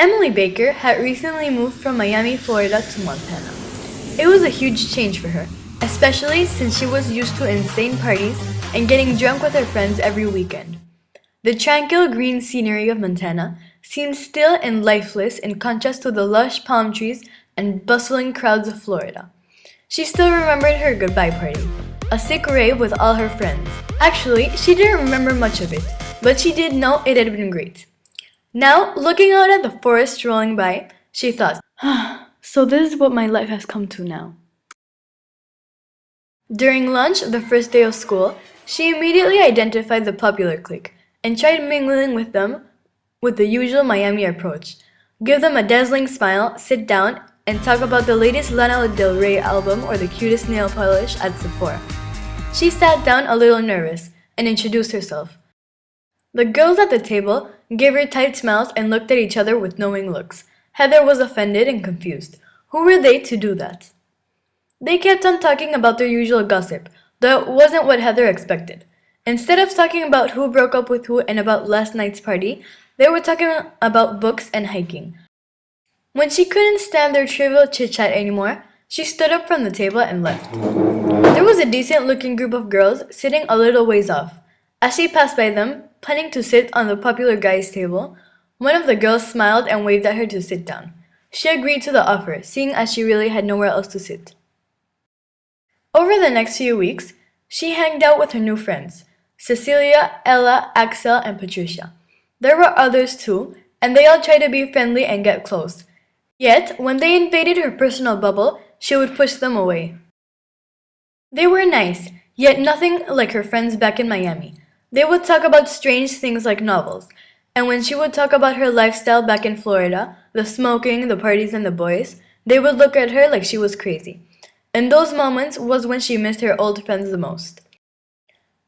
Emily Baker had recently moved from Miami, Florida to Montana. It was a huge change for her, especially since she was used to insane parties and getting drunk with her friends every weekend. The tranquil green scenery of Montana seemed still and lifeless in contrast to the lush palm trees and bustling crowds of Florida. She still remembered her goodbye party, a sick rave with all her friends. Actually, she didn't remember much of it, but she did know it had been great. Now, looking out at the forest rolling by, she thought, so this is what my life has come to now. During lunch, the first day of school, she immediately identified the popular clique and tried mingling with them with the usual Miami approach. Give them a dazzling smile, sit down, and talk about the latest Lana Del Rey album or the cutest nail polish at Sephora. She sat down a little nervous and introduced herself. The girls at the table gave her tight smiles and looked at each other with knowing looks. Heather was offended and confused. Who were they to do that? They kept on talking about their usual gossip, though it wasn't what Heather expected. Instead of talking about who broke up with who and about last night's party, they were talking about books and hiking. When she couldn't stand their trivial chit-chat anymore, she stood up from the table and left. There was a decent-looking group of girls sitting a little ways off. As she passed by them, planning to sit on the popular guys' table, one of the girls smiled and waved at her to sit down. She agreed to the offer, seeing as she really had nowhere else to sit. Over the next few weeks, she hanged out with her new friends, Cecilia, Ella, Axel, and Patricia. There were others too, and they all tried to be friendly and get close. Yet, when they invaded her personal bubble, she would push them away. They were nice, yet nothing like her friends back in Miami. They would talk about strange things like novels, and when she would talk about her lifestyle back in Florida, the smoking, the parties, and the boys, they would look at her like she was crazy. And those moments was when she missed her old friends the most.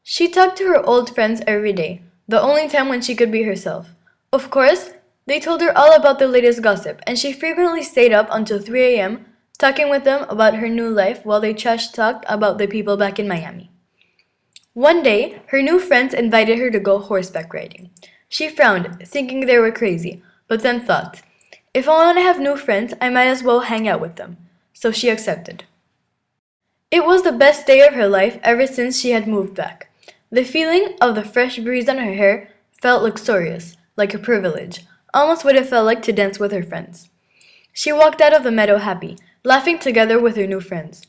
She talked to her old friends every day, the only time when she could be herself. Of course, they told her all about the latest gossip, and she frequently stayed up until 3 a.m. talking with them about her new life while they trash-talked about the people back in Miami. One day, her new friends invited her to go horseback riding. She frowned, thinking they were crazy, but then thought, if I want to have new friends, I might as well hang out with them. So she accepted. It was the best day of her life ever since she had moved back. The feeling of the fresh breeze on her hair felt luxurious, like a privilege, almost what it felt like to dance with her friends. She walked out of the meadow happy, laughing together with her new friends.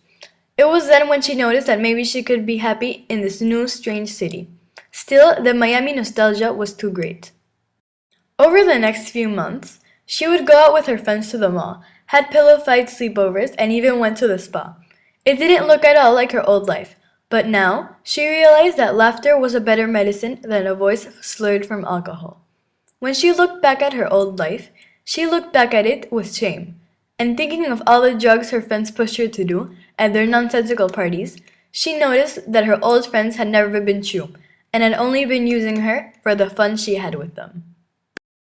It was then when she noticed that maybe she could be happy in this new, strange city. Still, the Miami nostalgia was too great. Over the next few months, she would go out with her friends to the mall, had pillow fight sleepovers, and even went to the spa. It didn't look at all like her old life, but now she realized that laughter was a better medicine than a voice slurred from alcohol. When she looked back at her old life, she looked back at it with shame. And thinking of all the drugs her friends pushed her to do at their nonsensical parties, she noticed that her old friends had never been true and had only been using her for the fun she had with them.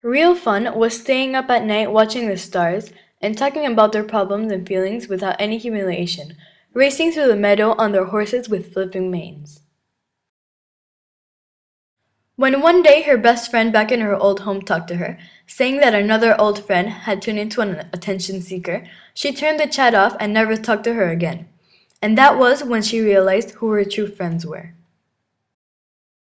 Real fun was staying up at night watching the stars and talking about their problems and feelings without any humiliation, racing through the meadow on their horses with flipping manes. When one day her best friend back in her old home talked to her, saying that another old friend had turned into an attention seeker, she turned the chat off and never talked to her again. And that was when she realized who her true friends were.